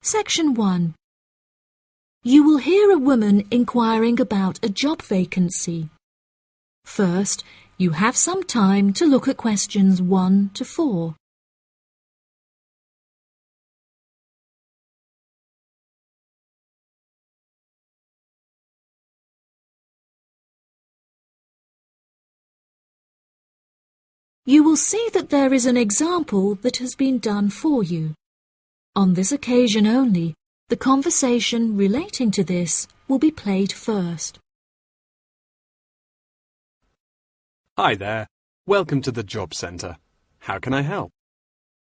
Section 1. You will hear a woman inquiring about a job vacancy. First, you have some time to look at questions 1 to 4. You will see that there is an example that has been done for you. On this occasion only, the conversation relating to this will be played first. Hi there. Welcome to the Job Center. How can I help?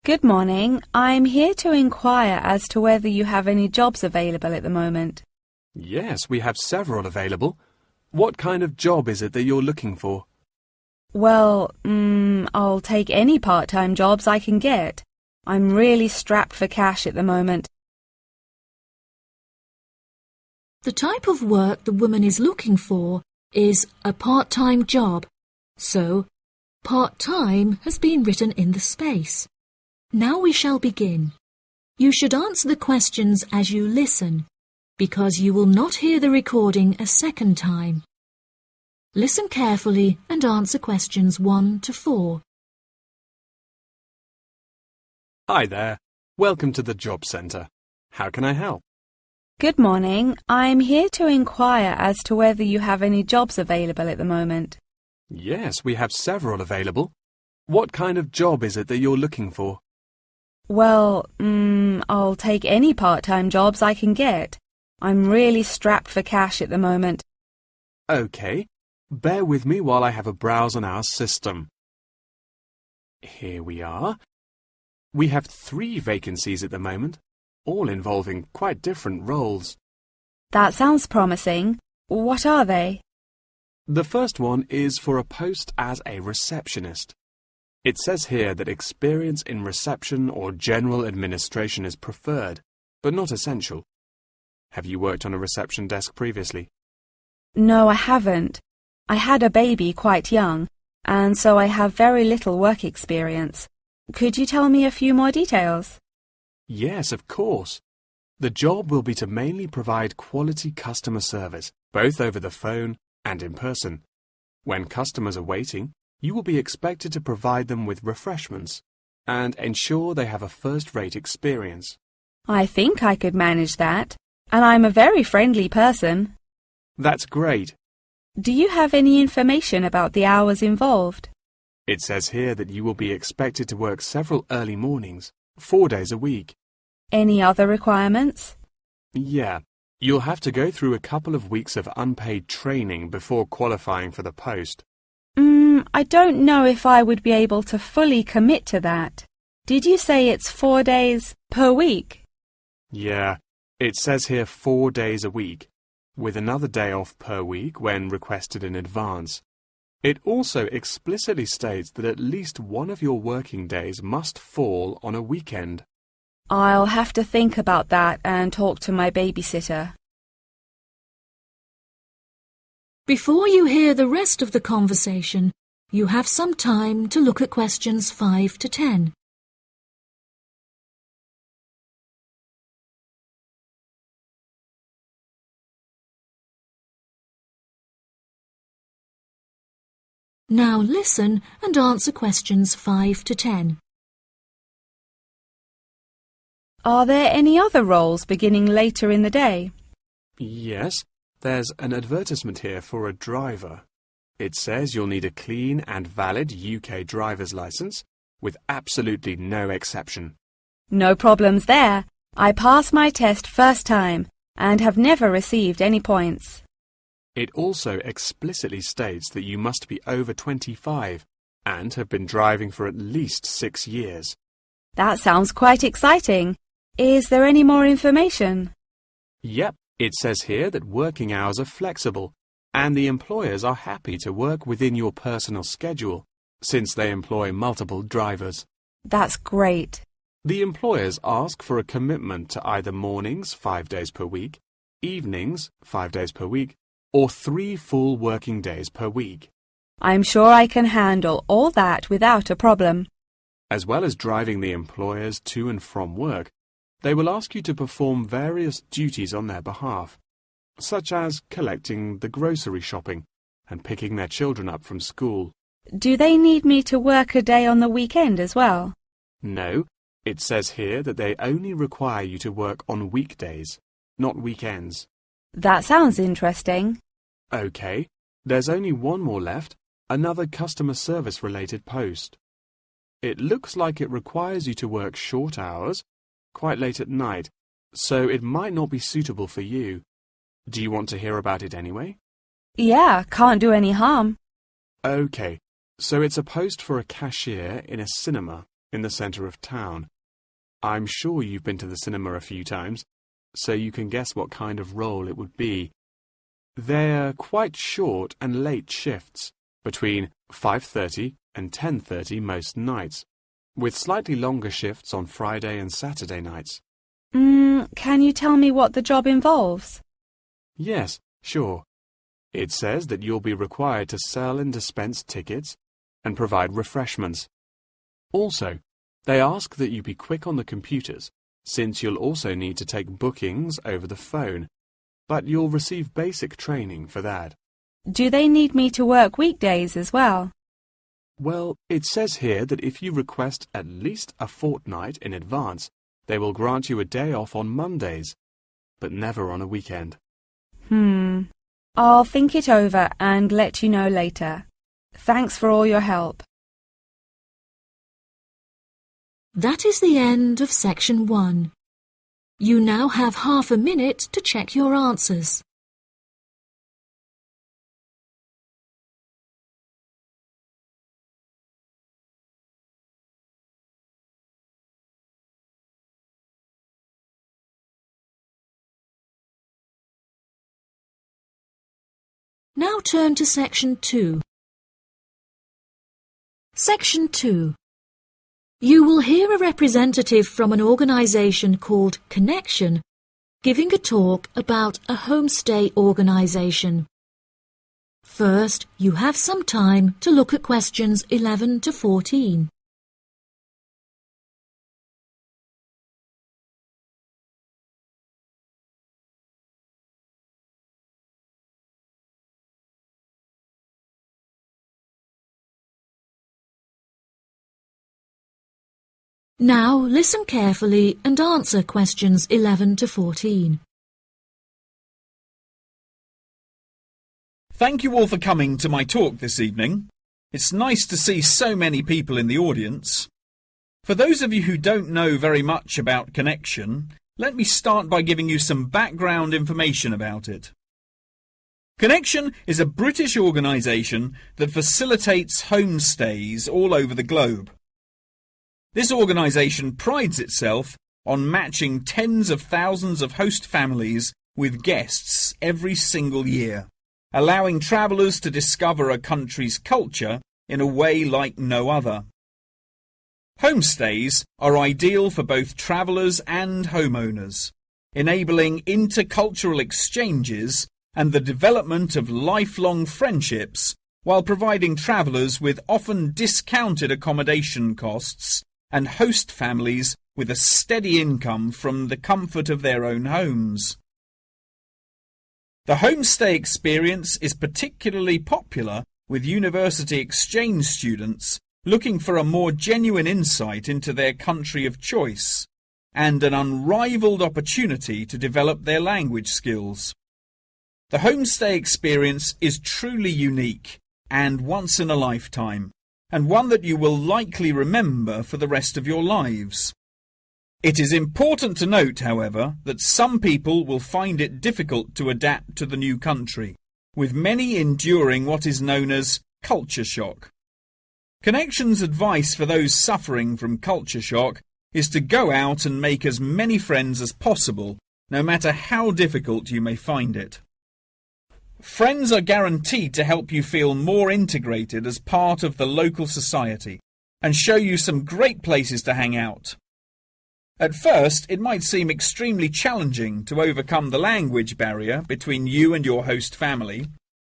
Good morning. I'm here to inquire as to whether you have any jobs available at the moment. Yes, we have several available. What kind of job is it that you're looking for? Well, I'll take any part-time jobs I can get. I'm really strapped for cash at the moment. The type of work the woman is looking for is a part-time job, so part-time has been written in the space. Now we shall begin. You should answer the questions as you listen, because you will not hear the recording a second time. Listen carefully and answer questions 1 to 4. Hi there. Welcome to the Job Center. How can I help? Good morning. I'm here to inquire as to whether you have any jobs available at the moment. Yes, we have several available. What kind of job is it that you're looking for? Well, I'll take any part-time jobs I can get. I'm really strapped for cash at the moment. Okay. Bear with me while I have a browse on our system. Here we are. We have 3 vacancies at the moment, all involving quite different roles. That sounds promising. What are they? The first one is for a post as a receptionist. It says here that experience in reception or general administration is preferred, but not essential. Have you worked on a reception desk previously? No, I haven't. I had a baby quite young, and so I have very little work experience. Could you tell me a few more details? Yes, of course. The job will be to mainly provide quality customer service, both over the phone and in person. When customers are waiting, you will be expected to provide them with refreshments and ensure they have a first-rate experience. I think I could manage that, and I'm a very friendly person. That's great. Do you have any information about the hours involved? It says here that you will be expected to work several early mornings, 4 days a week. Any other requirements? Yeah, you'll have to go through a couple of weeks of unpaid training before qualifying for the post. I don't know if I would be able to fully commit to that. Did you say it's 4 days per week? Yeah, it says here 4 days a week, with another day off per week when requested in advance. It also explicitly states that at least one of your working days must fall on a weekend. I'll have to think about that and talk to my babysitter. Before you hear the rest of the conversation, you have some time to look at questions 5 to 10. Now listen and answer questions 5 to 10. Are there any other roles beginning later in the day? Yes, there's an advertisement here for a driver. It says you'll need a clean and valid UK driver's license, with absolutely no exception. No problems there. I passed my test first time and have never received any points. It also explicitly states that you must be over 25 and have been driving for at least 6 years. That sounds quite exciting. Is there any more information? Yep, it says here that working hours are flexible and the employers are happy to work within your personal schedule since they employ multiple drivers. That's great. The employers ask for a commitment to either mornings 5 days per week, evenings 5 days per week, or 3 full working days per week. I'm sure I can handle all that without a problem. As well as driving the employers to and from work, they will ask you to perform various duties on their behalf, such as collecting the grocery shopping and picking their children up from school. Do they need me to work a day on the weekend as well? No, it says here that they only require you to work on weekdays, not weekends. That sounds interesting. OK, there's only one more left, another customer service related post. It looks like it requires you to work short hours, quite late at night, so it might not be suitable for you. Do you want to hear about it anyway? Yeah, can't do any harm. OK, so it's a post for a cashier in a cinema in the centre of town. I'm sure you've been to the cinema a few times, so you can guess what kind of role it would be. They're quite short and late shifts, between 5:30 and 10:30 most nights, with slightly longer shifts on Friday and Saturday nights. Can you tell me what the job involves? Yes, sure. It says that you'll be required to sell and dispense tickets and provide refreshments. Also, they ask that you be quick on the computers, since you'll also need to take bookings over the phone, but you'll receive basic training for that. Do they need me to work weekdays as well? Well, it says here that if you request at least a fortnight in advance, they will grant you a day off on Mondays, but never on a weekend. I'll think it over and let you know later. Thanks for all your help. That is the end of section 1. You now have half a minute to check your answers. Now turn to section 2. Section 2. You will hear a representative from an organisation called Connection giving a talk about a homestay organisation. First, you have some time to look at questions 11 to 14. Now listen carefully and answer questions 11 to 14. Thank you all for coming to my talk this evening. It's nice to see so many people in the audience. For those of you who don't know very much about Connection, let me start by giving you some background information about it. Connection is a British organisation that facilitates homestays all over the globe. This organisation prides itself on matching tens of thousands of host families with guests every single year, allowing travellers to discover a country's culture in a way like no other. Homestays are ideal for both travellers and homeowners, enabling intercultural exchanges and the development of lifelong friendships while providing travellers with often discounted accommodation costs and host families with a steady income from the comfort of their own homes. The homestay experience is particularly popular with university exchange students looking for a more genuine insight into their country of choice and an unrivaled opportunity to develop their language skills. The homestay experience is truly unique and once in a lifetime, and one that you will likely remember for the rest of your lives. It is important to note, however, that some people will find it difficult to adapt to the new country, with many enduring what is known as culture shock. Connection's advice for those suffering from culture shock is to go out and make as many friends as possible, no matter how difficult you may find it. Friends are guaranteed to help you feel more integrated as part of the local society and show you some great places to hang out. At first, it might seem extremely challenging to overcome the language barrier between you and your host family.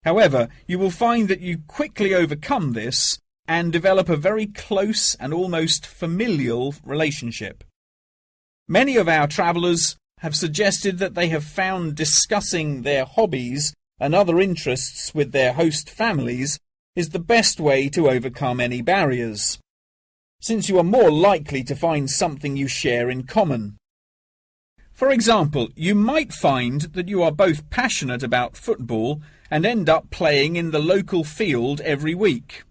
However, you will find that you quickly overcome this and develop a very close and almost familial relationship. Many of our travellers have suggested that they have found discussing their hobbies and other interests with their host families is the best way to overcome any barriers, since you are more likely to find something you share in common. For example, you might find that you are both passionate about football and end up playing in the local field every week.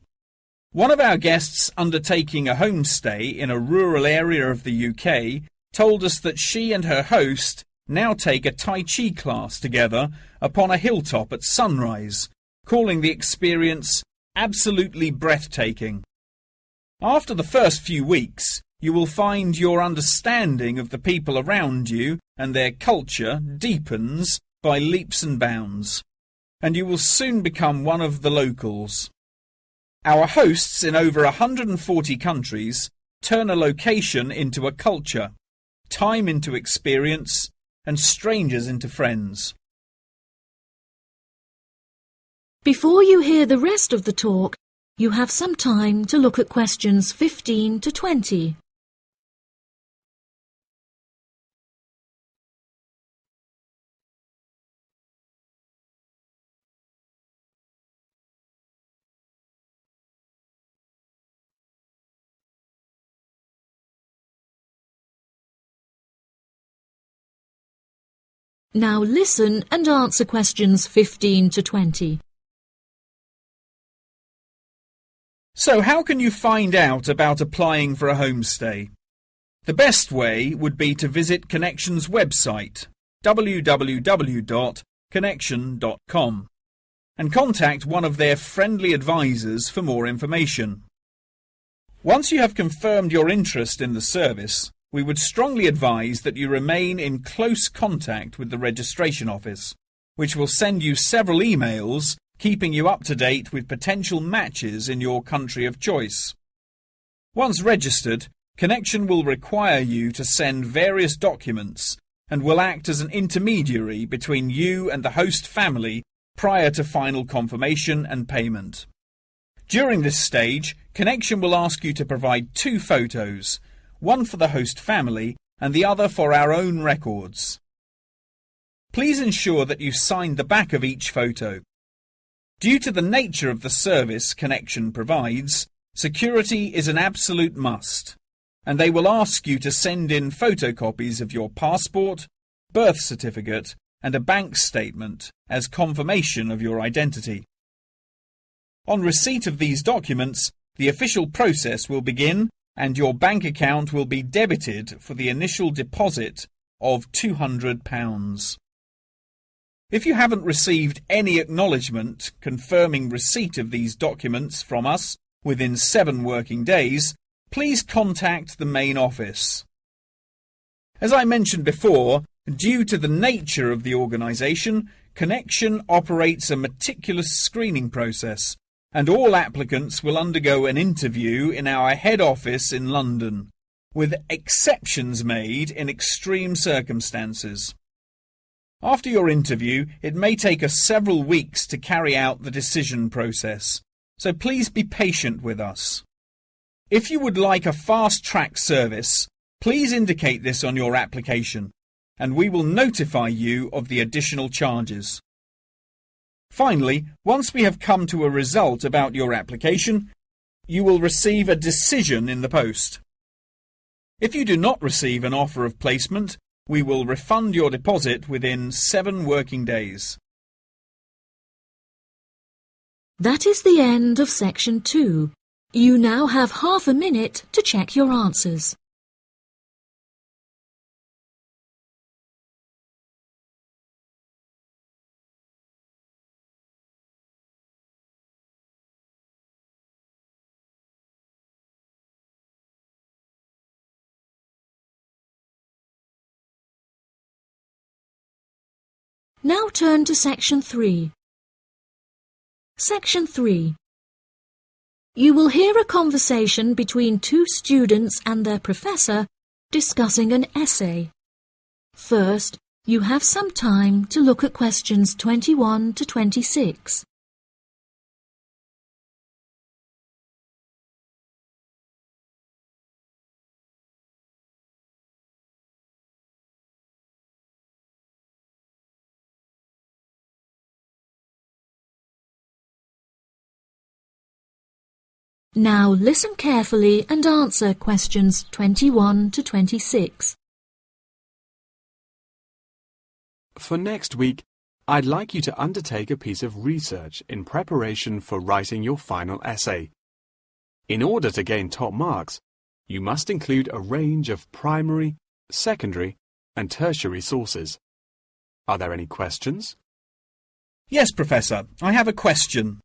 One of our guests undertaking a homestay in a rural area of the UK told us that she and her host now take a Tai Chi class together upon a hilltop at sunrise, calling the experience absolutely breathtaking. After the first few weeks, you will find your understanding of the people around you and their culture deepens by leaps and bounds, and you will soon become one of the locals. Our hosts in over 140 countries turn a location into a culture, time into experience, and strangers into friends. Before you hear the rest of the talk, you have some time to look at questions 15 to 20. Now listen and answer questions 15 to 20. So how can you find out about applying for a homestay? The best way would be to visit Connection's website, www.connection.com, and contact one of their friendly advisors for more information. Once you have confirmed your interest in the service, we would strongly advise that you remain in close contact with the registration office, which will send you several emails keeping you up to date with potential matches in your country of choice. Once registered, Connection will require you to send various documents and will act as an intermediary between you and the host family prior to final confirmation and payment. During this stage, Connection will ask you to provide 2 photos, one for the host family and the other for our own records. Please ensure that you sign the back of each photo. Due to the nature of the service Connection provides, security is an absolute must, and they will ask you to send in photocopies of your passport, birth certificate, and a bank statement as confirmation of your identity. On receipt of these documents, the official process will begin and your bank account will be debited for the initial deposit of £200. If you haven't received any acknowledgement confirming receipt of these documents from us within 7 working days, please contact the main office. As I mentioned before, due to the nature of the organisation, Connection operates a meticulous screening process, and all applicants will undergo an interview in our head office in London, with exceptions made in extreme circumstances. After your interview, it may take us several weeks to carry out the decision process, so please be patient with us. If you would like a fast-track service, please indicate this on your application, and we will notify you of the additional charges. Finally, once we have come to a result about your application, you will receive a decision in the post. If you do not receive an offer of placement, we will refund your deposit within 7 working days. That is the end of section 2. You now have half a minute to check your answers. Now turn to section 3. Section 3. You will hear a conversation between 2 students and their professor discussing an essay. First, you have some time to look at questions 21 to 26. Now listen carefully and answer questions 21 to 26. For next week, I'd like you to undertake a piece of research in preparation for writing your final essay. In order to gain top marks, you must include a range of primary, secondary, and tertiary sources. Are there any questions? Yes, Professor, I have a question.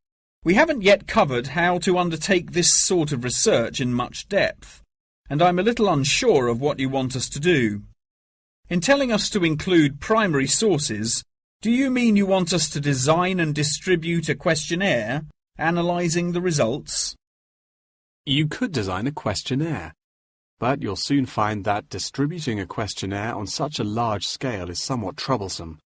We haven't yet covered how to undertake this sort of research in much depth, and I'm a little unsure of what you want us to do. In telling us to include primary sources, do you mean you want us to design and distribute a questionnaire, analysing the results? You could design a questionnaire, but you'll soon find that distributing a questionnaire on such a large scale is somewhat troublesome.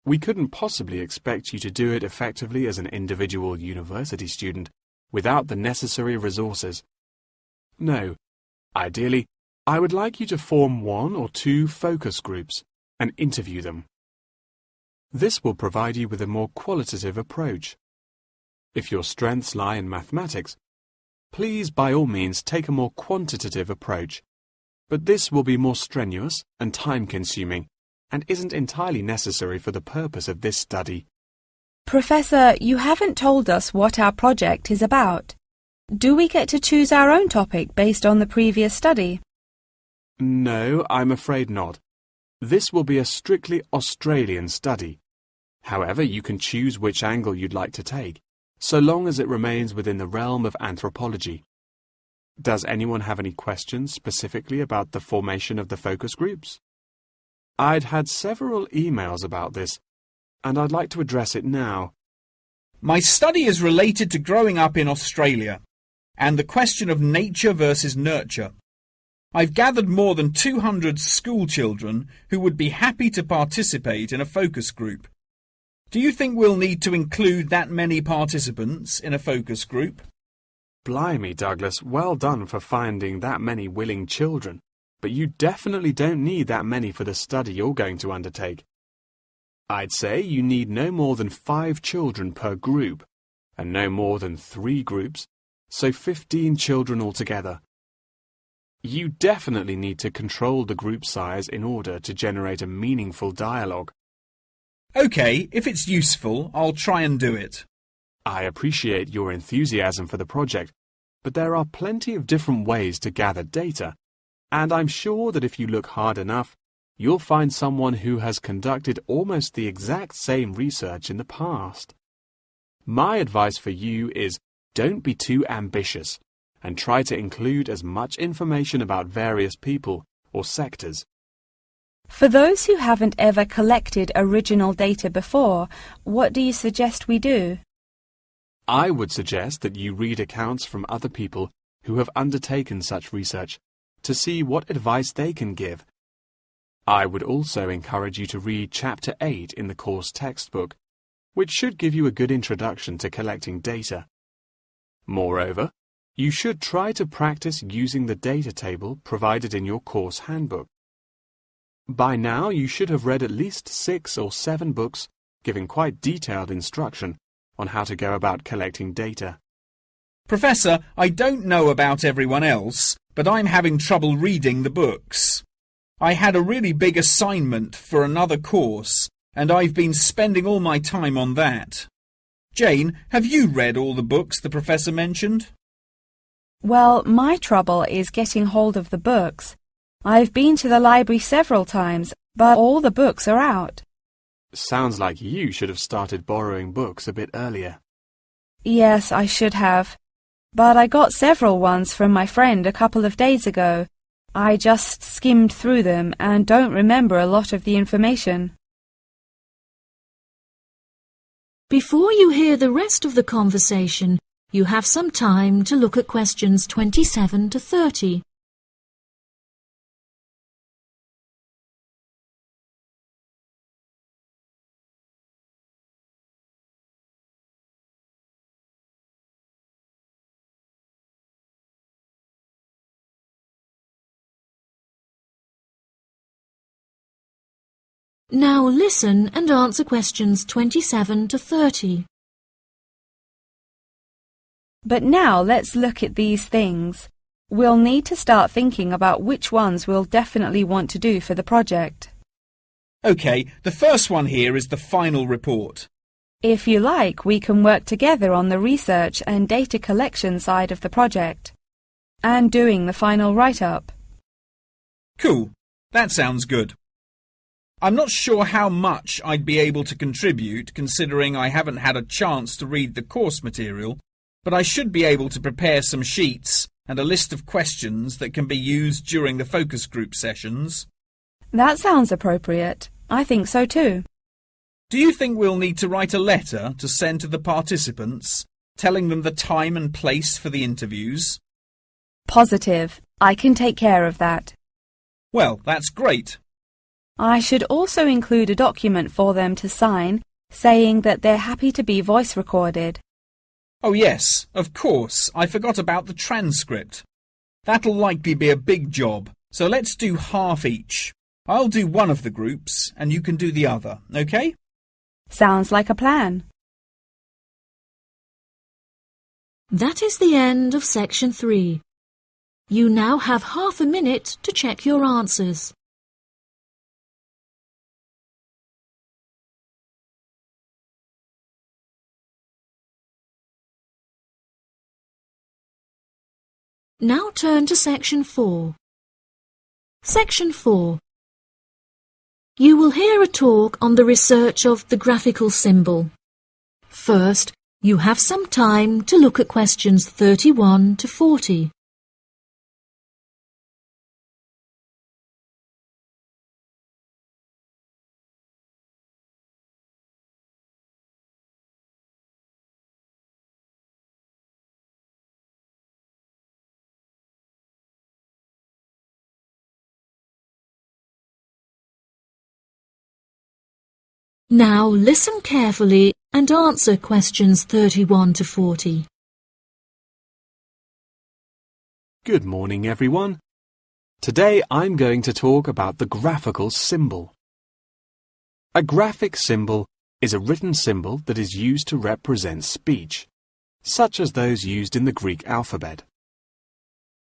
We couldn't possibly expect you to do it effectively as an individual university student without the necessary resources. No, ideally, I would like you to form 1 or 2 focus groups and interview them. This will provide you with a more qualitative approach. If your strengths lie in mathematics, please by all means take a more quantitative approach, but this will be more strenuous and time-consuming and isn't entirely necessary for the purpose of this study. Professor, you haven't told us what our project is about. Do we get to choose our own topic based on the previous study? No, I'm afraid not. This will be a strictly Australian study. However, you can choose which angle you'd like to take, so long as it remains within the realm of anthropology. Does anyone have any questions specifically about the formation of the focus groups? I'd had several emails about this, and I'd like to address it now. My study is related to growing up in Australia and the question of nature versus nurture. I've gathered more than 200 school children who would be happy to participate in a focus group. Do you think we'll need to include that many participants in a focus group? Blimey, Douglas, well done for finding that many willing children. But you definitely don't need that many for the study you're going to undertake. I'd say you need no more than 5 children per group, and no more than 3 groups, so 15 children altogether. You definitely need to control the group size in order to generate a meaningful dialogue. OK, if it's useful, I'll try and do it. I appreciate your enthusiasm for the project, but there are plenty of different ways to gather data. And I'm sure that if you look hard enough, you'll find someone who has conducted almost the exact same research in the past. My advice for you is don't be too ambitious and try to include as much information about various people or sectors. For those who haven't ever collected original data before, what do you suggest we do? I would suggest that you read accounts from other people who have undertaken such research to see what advice they can give. I would also encourage you to read Chapter 8 in the course textbook, which should give you a good introduction to collecting data. Moreover, you should try to practice using the data table provided in your course handbook. By now, you should have read at least 6 or 7 books giving quite detailed instruction on how to go about collecting data. Professor, I don't know about everyone else, but I'm having trouble reading the books. I had a really big assignment for another course, and I've been spending all my time on that. Jane, have you read all the books the professor mentioned? Well, my trouble is getting hold of the books. I've been to the library several times, but all the books are out. Sounds like you should have started borrowing books a bit earlier. Yes, I should have. But I got several ones from my friend a couple of days ago. I just skimmed through them and don't remember a lot of the information. Before you hear the rest of the conversation, you have some time to look at questions 27 to 30. Now listen and answer questions 27 to 30. But now let's look at these things. We'll need to start thinking about which ones we'll definitely want to do for the project. OK, the first one here is the final report. If you like, we can work together on the research and data collection side of the project and doing the final write-up. Cool, that sounds good. I'm not sure how much I'd be able to contribute considering I haven't had a chance to read the course material, but I should be able to prepare some sheets and a list of questions that can be used during the focus group sessions. That sounds appropriate. I think so too. Do you think we'll need to write a letter to send to the participants, telling them the time and place for the interviews? Positive. I can take care of that. Well, that's great. I should also include a document for them to sign saying that they're happy to be voice recorded. Oh yes, of course, I forgot about the transcript. That'll likely be a big job, so let's do half each. I'll do one of the groups and you can do the other, OK? Sounds like a plan. That is the end of section 3. You now have half a minute to check your answers. Now turn to section 4. Section 4. You will hear a talk on the research of the graphical symbol. First, you have some time to look at questions 31 to 40. Now listen carefully and answer questions 31 to 40. Good morning, everyone. Today I'm going to talk about the graphical symbol. A graphic symbol is a written symbol that is used to represent speech, such as those used in the Greek alphabet.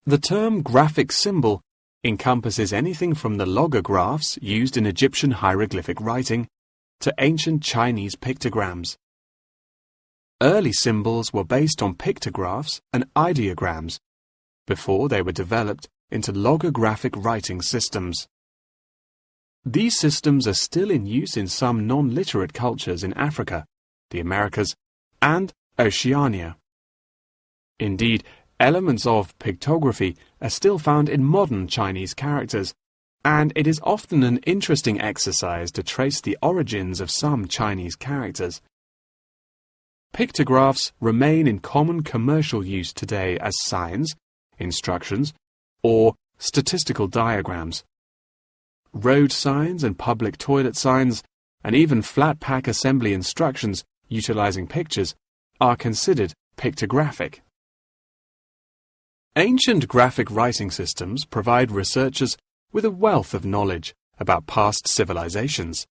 The term graphic symbol encompasses anything from the logographs used in Egyptian hieroglyphic writing to ancient Chinese pictograms. Early symbols were based on pictographs and ideograms before they were developed into logographic writing systems. These systems are still in use in some non-literate cultures in Africa, the Americas, and Oceania. Indeed, elements of pictography are still found in modern Chinese characters, and it is often an interesting exercise to trace the origins of some Chinese characters. Pictographs remain in common commercial use today as signs, instructions, or statistical diagrams. Road signs and public toilet signs, and even flat pack assembly instructions utilizing pictures, are considered pictographic. Ancient graphic writing systems provide researchers with a wealth of knowledge about past civilizations.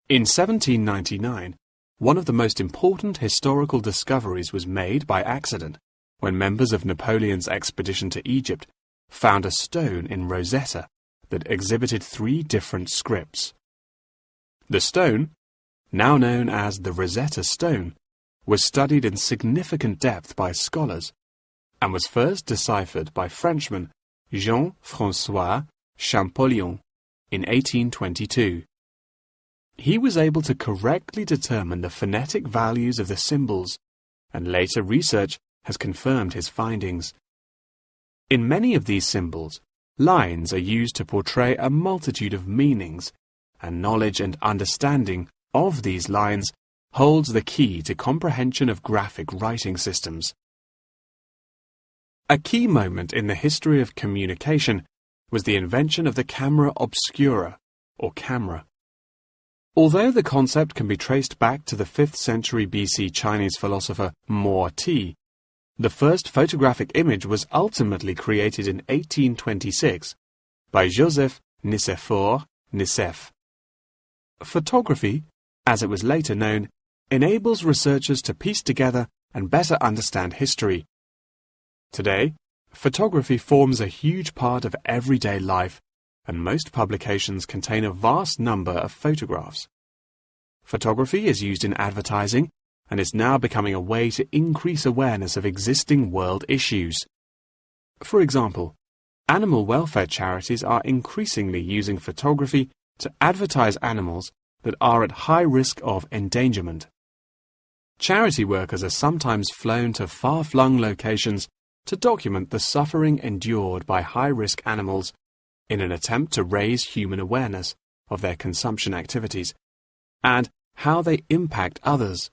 In 1799, one of the most important historical discoveries was made by accident when members of Napoleon's expedition to Egypt found a stone in Rosetta that exhibited 3 different scripts. The stone, now known as the Rosetta Stone, was studied in significant depth by scholars and was first deciphered by Frenchman Jean-François Champollion in 1822. He was able to correctly determine the phonetic values of the symbols, and later research has confirmed his findings. In many of these symbols, lines are used to portray a multitude of meanings, and knowledge and understanding of these lines holds the key to comprehension of graphic writing systems. A key moment in the history of communication was the invention of the camera obscura, or camera. Although the concept can be traced back to the 5th century BC Chinese philosopher Mo Ti, the first photographic image was ultimately created in 1826 by Joseph Nicéphore Nicéph. Photography, as it was later known, enables researchers to piece together and better understand history. Today, photography forms a huge part of everyday life, and most publications contain a vast number of photographs. Photography is used in advertising and is now becoming a way to increase awareness of existing world issues. For example, animal welfare charities are increasingly using photography to advertise animals that are at high risk of endangerment. Charity workers are sometimes flown to far-flung locations to document the suffering endured by high-risk animals in an attempt to raise human awareness of their consumption activities and how they impact others.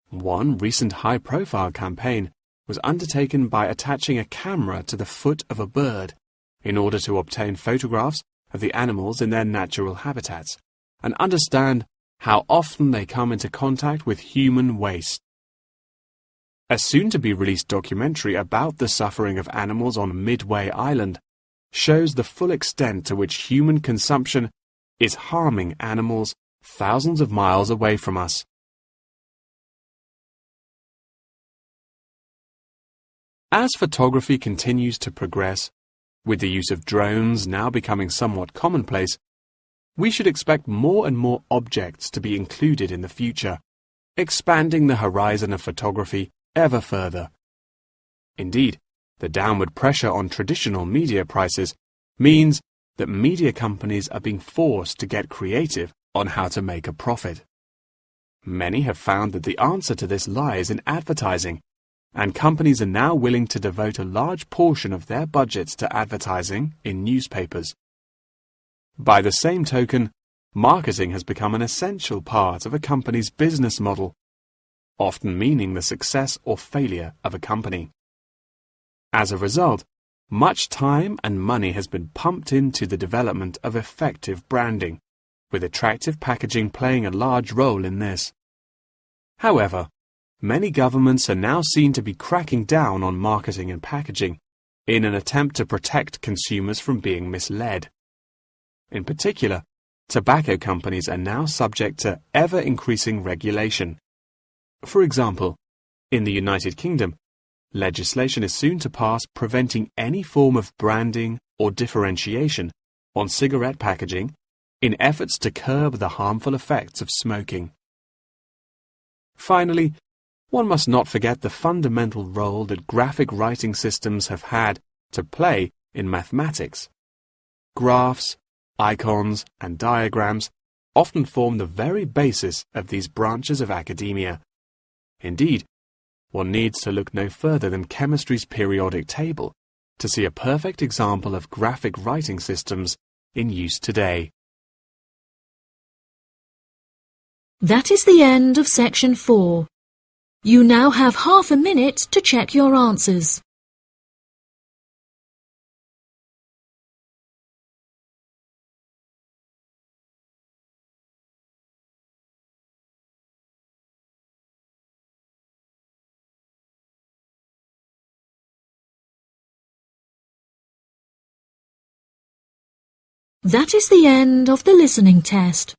One recent high-profile campaign was undertaken by attaching a camera to the foot of a bird in order to obtain photographs of the animals in their natural habitats and understand how often they come into contact with human waste. A soon-to-be-released documentary about the suffering of animals on Midway Island shows the full extent to which human consumption is harming animals thousands of miles away from us. As photography continues to progress, with the use of drones now becoming somewhat commonplace, we should expect more and more objects to be included in the future, expanding the horizon of photography ever further. Indeed, the downward pressure on traditional media prices means that media companies are being forced to get creative on how to make a profit. Many have found that the answer to this lies in advertising, and companies are now willing to devote a large portion of their budgets to advertising in newspapers. By the same token, marketing has become an essential part of a company's business model, often meaning the success or failure of a company. As a result, much time and money has been pumped into the development of effective branding, with attractive packaging playing a large role in this. However, many governments are now seen to be cracking down on marketing and packaging in an attempt to protect consumers from being misled. In particular, tobacco companies are now subject to ever-increasing regulation. For example, in the United Kingdom, legislation is soon to pass preventing any form of branding or differentiation on cigarette packaging in efforts to curb the harmful effects of smoking. Finally, one must not forget the fundamental role that graphic writing systems have had to play in mathematics. Graphs, icons, and diagrams often form the very basis of these branches of academia. Indeed, one needs to look no further than chemistry's periodic table to see a perfect example of graphic writing systems in use today. That is the end of section 4. You now have half a minute to check your answers. That is the end of the listening test.